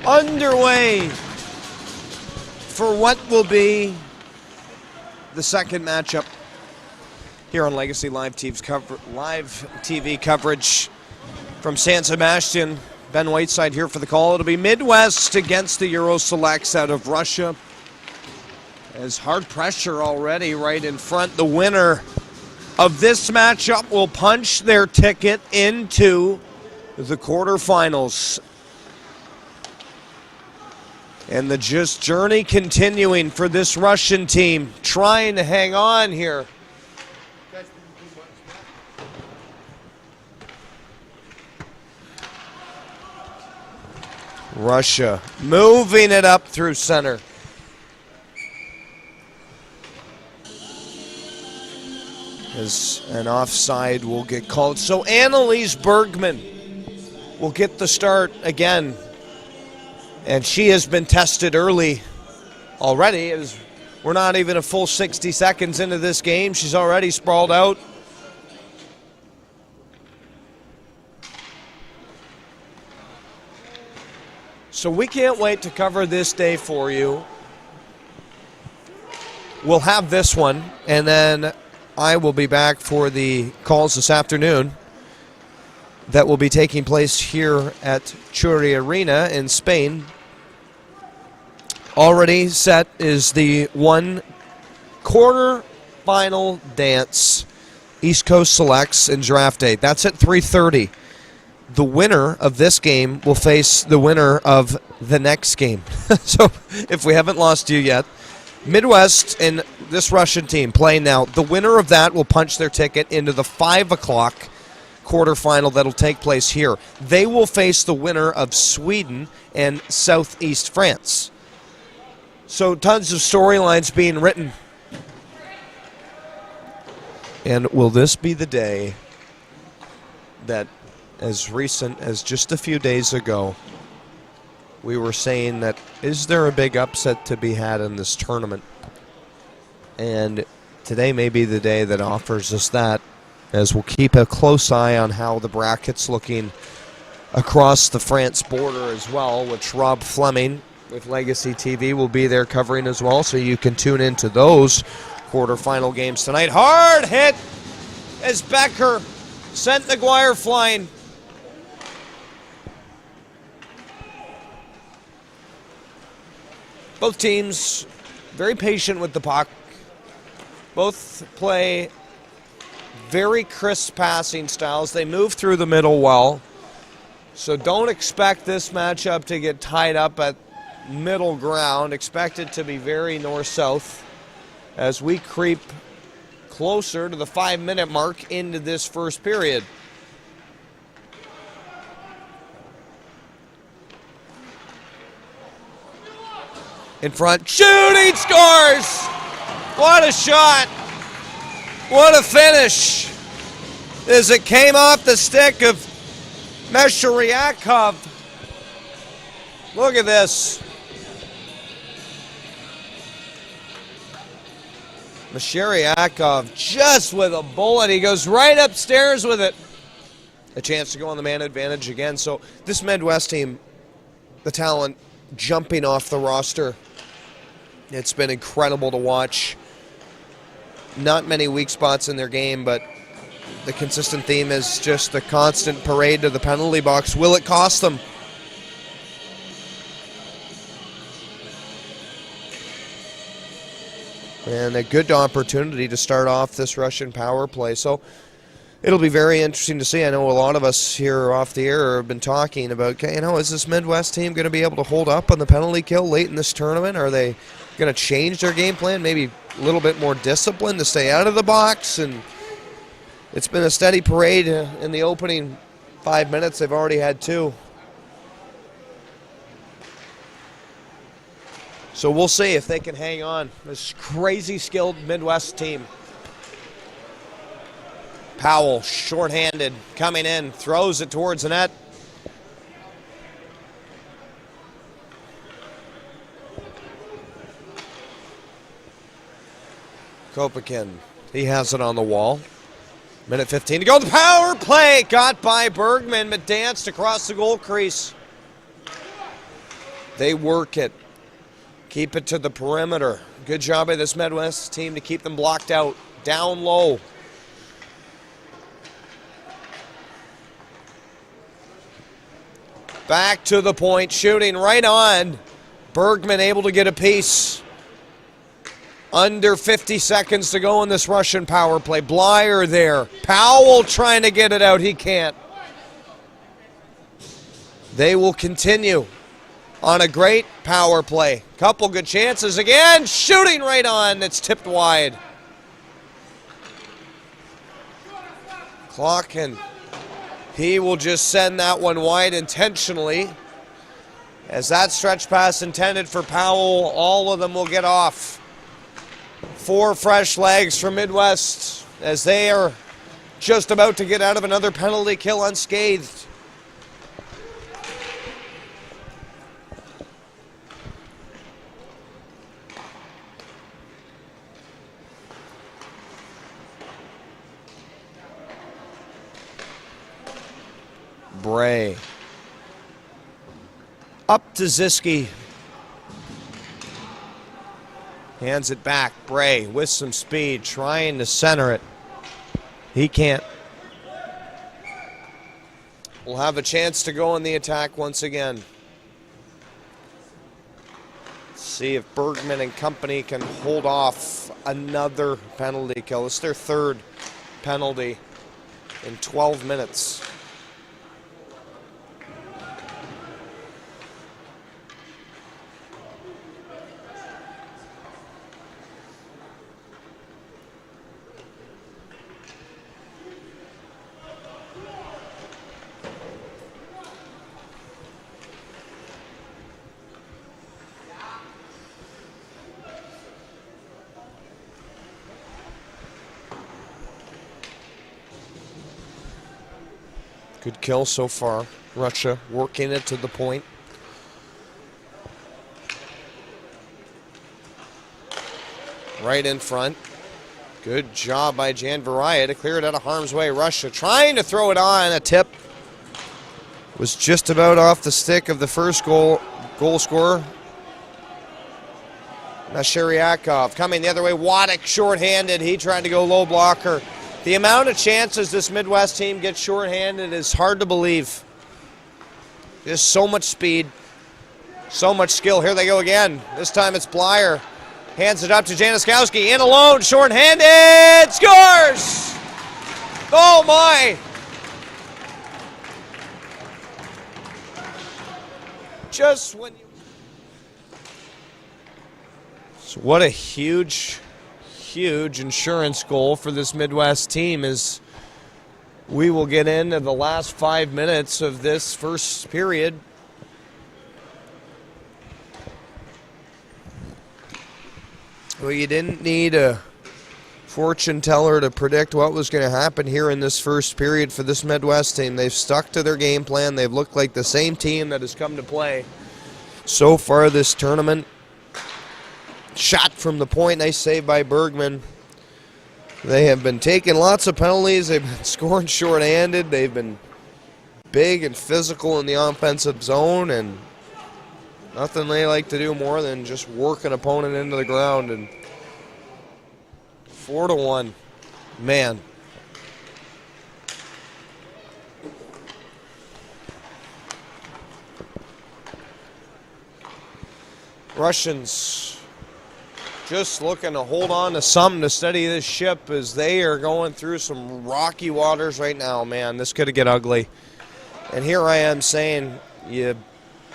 Underway for what will be the second matchup here on Legacy Live TV coverage from San Sebastian. Ben Whiteside here for the call. It'll be Midwest against the Ural-Selects out of Russia. As hard pressure already right in front. The winner of this matchup will punch their ticket into the quarterfinals. And the journey continuing for this Russian team, trying to hang on here. Russia moving it up through center. As an offside will get called. So Annalise Bergman will get the start again. And she has been tested early already. As we're not even a full 60 seconds into this game. She's already sprawled out. So we can't wait to cover this day for you. We'll have this one, and then I will be back for the calls this afternoon that will be taking place here at Churi Arena in Spain. Already set is the one quarter-final dance, East Coast Selects and Draft Day. That's at 3:30. The winner of this game will face the winner of the next game. So if we haven't lost you yet, Midwest and this Russian team playing now. The winner of that will punch their ticket into the 5 o'clock quarterfinal that'll take place here. They will face the winner of Sweden and Southeast France. So tons of storylines being written. And will this be the day that, as recent as just a few days ago, we were saying that, is there a big upset to be had in this tournament? And today may be the day that offers us that, as we'll keep a close eye on how the bracket's looking across the France border as well, which Rob Fleming with Legacy TV will be there covering as well, so you can tune into those quarterfinal games tonight. Hard hit as Becker sent McGuire flying. Both teams very patient with the puck. Both play very crisp passing styles. They move through the middle well. So don't expect this matchup to get tied up at middle ground. Expect it to be very north-south as we creep closer to the 5-minute mark into this first period. In front, shooting, scores! What a shot! What a finish! As it came off the stick of Mesheryakov. Look at this. Mesheryakov just with a bullet. He goes right upstairs with it. A chance to go on the man advantage again. So this Midwest team, the talent jumping off the roster. It's been incredible to watch. Not many weak spots in their game, but the consistent theme is just the constant parade to the penalty box. Will it cost them? And a good opportunity to start off this Russian power play. So it'll be very interesting to see. I know a lot of us here off the air have been talking about, is this Midwest team going to be able to hold up on the penalty kill late in this tournament? Are they going to change their game plan? Maybe a little bit more discipline to stay out of the box? And it's been a steady parade in the opening 5 minutes. They've already had 2. So we'll see if they can hang on. This crazy skilled Midwest team. Powell, shorthanded, coming in, throws it towards the net. Kopikin, he has it on the wall. Minute 15 to go. The power play got by Bergman, but danced across the goal crease. They work it. Keep it to the perimeter. Good job by this Midwest team to keep them blocked out. Down low. Back to the point, shooting right on. Bergman able to get a piece. Under 50 seconds to go in this Russian power play. Blyer there. Powell trying to get it out. He can't. They will continue on a great power play. Couple good chances again. Shooting right on. It's tipped wide. Clock, and he will just send that one wide intentionally. As that stretch pass intended for Powell, all of them will get off. 4 fresh legs for Midwest as they are just about to get out of another penalty kill unscathed. Bray. Up to Ziski. Hands it back. Bray with some speed, trying to center it. He can't. We'll have a chance to go in the attack once again. See if Bergman and company can hold off another penalty kill. It's their 3rd penalty in 12 minutes. Good kill so far. Russia working it to the point. Right in front. Good job by Jan Varaya to clear it out of harm's way. Russia trying to throw it on. A tip was just about off the stick of the first goal scorer. Masheryakov coming the other way. Waddick shorthanded. He tried to go low blocker. The amount of chances this Midwest team gets shorthanded is hard to believe. There's so much speed, so much skill. Here they go again. This time it's Blyer. Hands it up to Januszkowski. In alone, shorthanded. Scores! Oh my! Just when you... So what a huge insurance goal for this Midwest team as we will get into the last 5 minutes of this first period. Well, you didn't need a fortune teller to predict what was going to happen here in this first period for this Midwest team. They've stuck to their game plan. They've looked like the same team that has come to play so far this tournament. Shot from the point, nice save by Bergman. They have been taking lots of penalties. They've been scoring short-handed. They've been big and physical in the offensive zone, and nothing they like to do more than just work an opponent into the ground. And 4-1, man. Russians just looking to hold on to something to steady this ship as they are going through some rocky waters right now, man. This could get ugly. And here I am saying you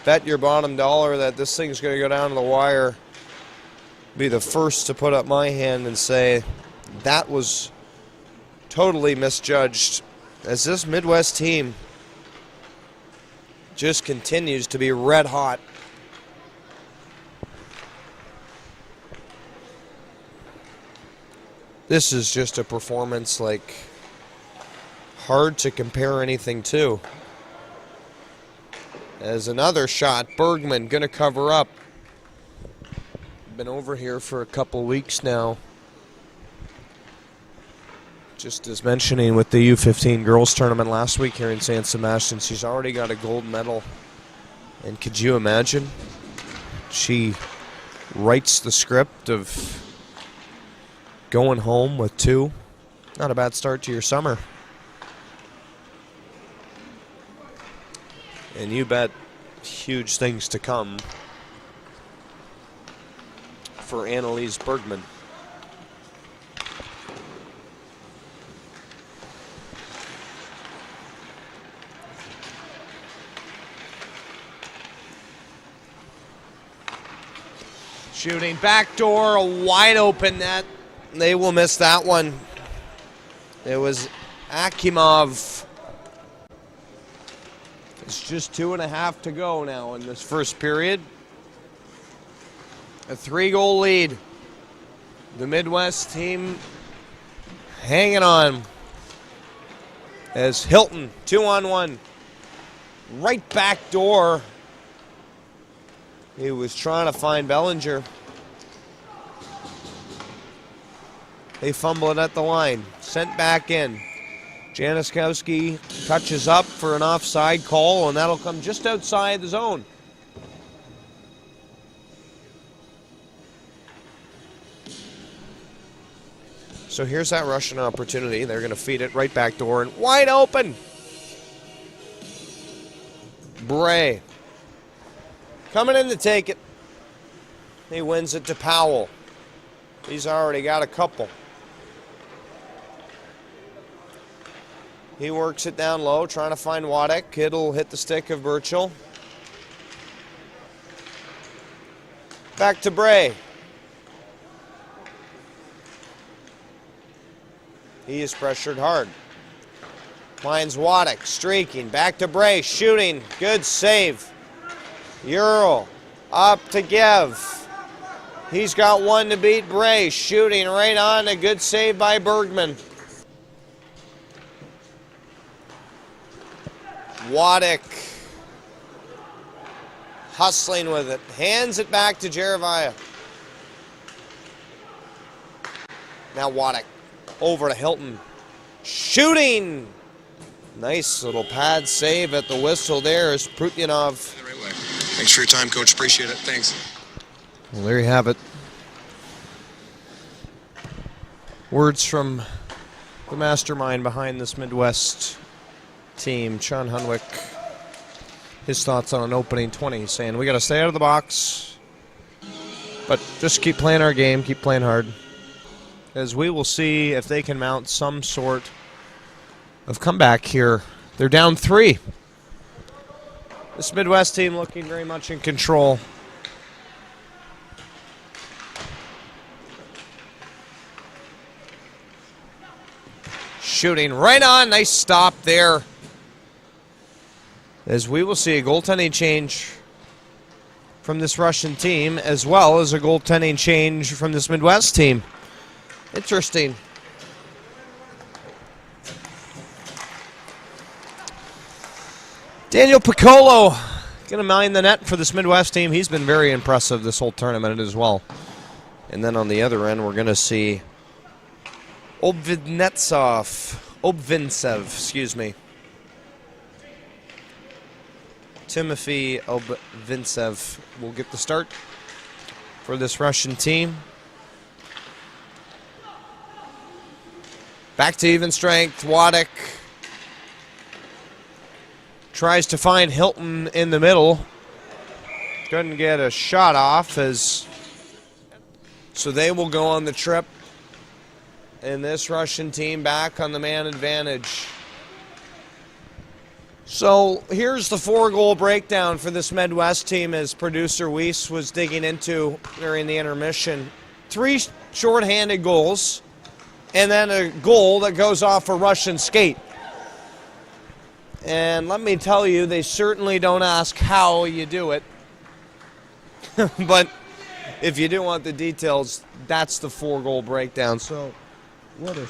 bet your bottom dollar that this thing's going to go down to the wire. Be the first to put up my hand and say that was totally misjudged, as this Midwest team just continues to be red hot. This is just a performance like hard to compare anything to. As another shot, Bergman going to cover up. Been over here for a couple weeks now. Just as mentioning with the U15 girls tournament last week here in San Sebastian, she's already got a gold medal. And could you imagine? She writes the script of going home with 2. Not a bad start to your summer. And you bet huge things to come for Annalise Bergman. Shooting backdoor, a wide open net. They will miss that one. It was Akimov. It's just 2.5 to go now in this first period. A 3-goal lead. The Midwest team hanging on. As Hilton, 2-on-1. Right back door. He was trying to find Bellinger. They fumble it at the line. Sent back in. Januszkowski touches up for an offside call, and that'll come just outside the zone. So here's that Russian opportunity. They're going to feed it right back door and wide open. Bray coming in to take it. He wins it to Powell. He's already got a couple. He works it down low, trying to find Wadek. It'll hit the stick of Burchell. Back to Bray. He is pressured hard. Finds Wadek, streaking. Back to Bray, shooting. Good save. Ural up to Gev. He's got one to beat Bray. Shooting right on. A good save by Bergman. Wadek hustling with it. Hands it back to Jeremiah. Now Wadek over to Hilton. Shooting! Nice little pad save at the whistle there is Prutyanov. Thanks for your time, Coach. Appreciate it. Thanks. Well, there you have it. Words from the mastermind behind this Midwest team, Sean Hunwick. His thoughts on an opening 20, saying we got to stay out of the box, but just keep playing our game, keep playing hard, as we will see if they can mount some sort of comeback here. They're down 3. This Midwest team looking very much in control. Shooting right on. Nice stop there. As we will see a goaltending change from this Russian team, as well as a goaltending change from this Midwest team. Interesting. Daniel Piccolo going to mind the net for this Midwest team. He's been very impressive this whole tournament as well. And then on the other end, we're going to see Obvintsev, excuse me. Timothy Obvintsev will get the start for this Russian team. Back to even strength. Wadek tries to find Hilton in the middle. Couldn't get a shot off, so they will go on the trip. And this Russian team back on the man advantage. So here's the 4-goal breakdown for this Midwest team, as producer Weiss was digging into during the intermission. 3 shorthanded goals, and then a goal that goes off a Russian skate. And let me tell you, they certainly don't ask how you do it. But if you do want the details, that's the 4-goal breakdown. So what a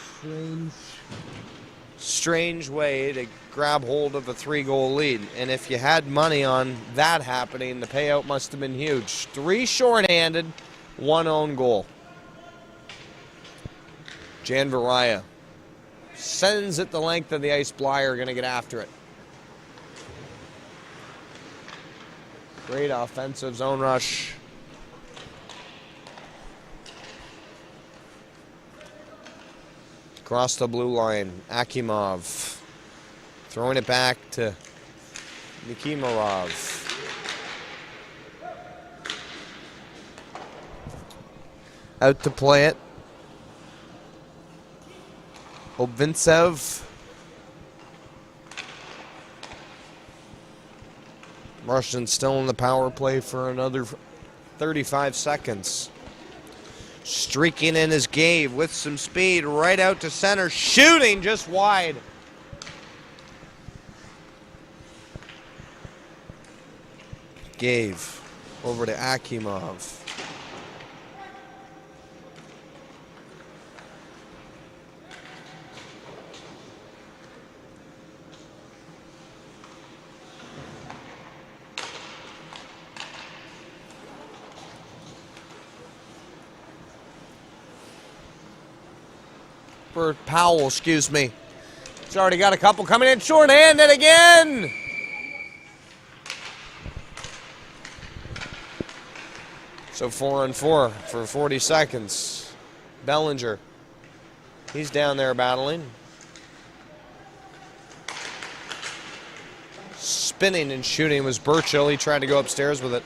strange way to grab hold of a 3-goal lead. And if you had money on that happening, the payout must have been huge. 3 shorthanded, 1 own goal. Jan Varaya Sends it the length of the ice. Blyer going to get after it. Great offensive zone rush. Across the blue line, Akimov throwing it back to Nikimarov. Out to play it. Obvintsev. Russians still in the power play for another 35 seconds. Streaking in is Gabe with some speed right out to center. Shooting just wide. Gabe over to Akimov. Powell, excuse me. He's already got a couple coming in shorthanded again. So 4-on-4 for 40 seconds. Bellinger. He's down there battling. Spinning and shooting was Burchill. He tried to go upstairs with it.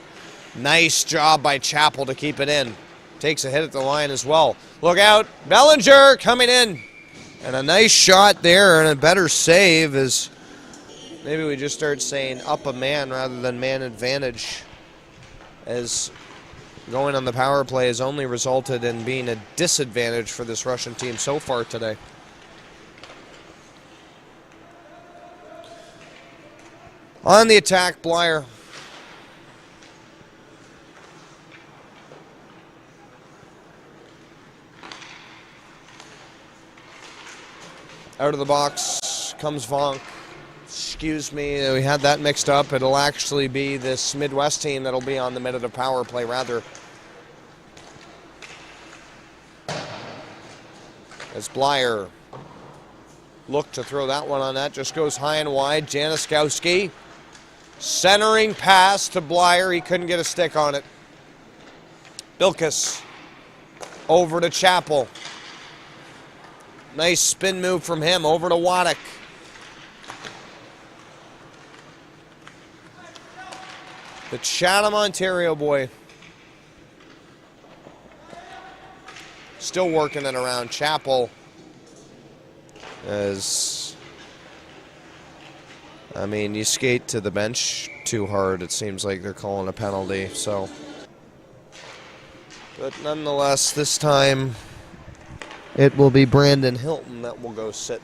Nice job by Chappell to keep it in. Takes a hit at the line as well. Look out. Bellinger coming in. And a nice shot there and a better save is maybe we just start saying up a man rather than man advantage, as going on the power play has only resulted in being a disadvantage for this Russian team so far today. On the attack, Blyer. Out of the box comes Vonk. Excuse me, we had that mixed up. It'll actually be this Midwest team that'll be on the minute of power play, rather. As Blyer looked to throw that one on net, just goes high and wide. Januszkowski, centering pass to Blyer. He couldn't get a stick on it. Bilkus over to Chappell. Nice spin move from him over to Waddick. The Chatham, Ontario boy. Still working it around. Chappell as, I mean, you skate to the bench too hard. It seems like they're calling a penalty, so. But nonetheless, this time it will be Brandon Hilton that will go sit.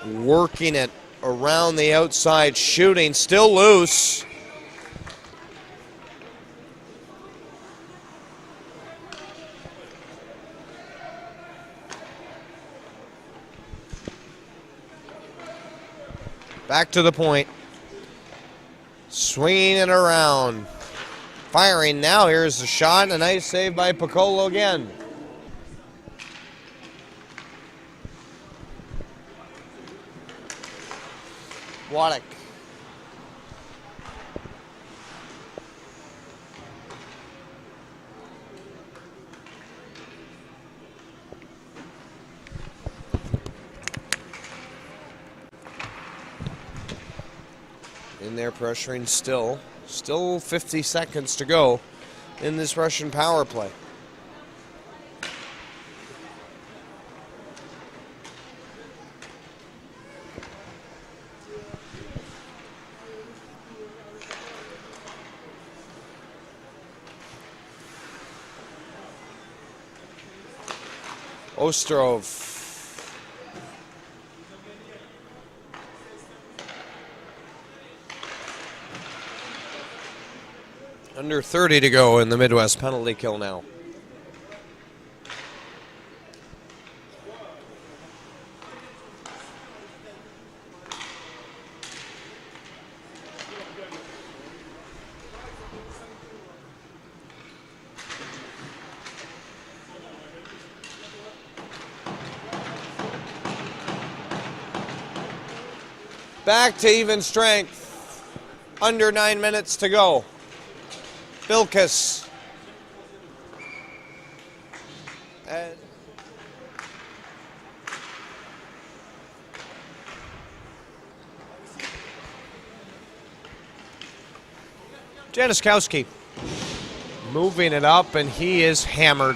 Working it around the outside, shooting, still loose. Back to the point. Swinging it around. Firing now. Here's the shot. A nice save by Piccolo again. Waddick. In there pressuring still. Still 50 seconds to go in this Russian power play. Ostrov. Under 30 to go in the Midwest penalty kill now. Back to even strength. Under 9 minutes to go. Bilkis. And Januszkowski moving it up, and he is hammered.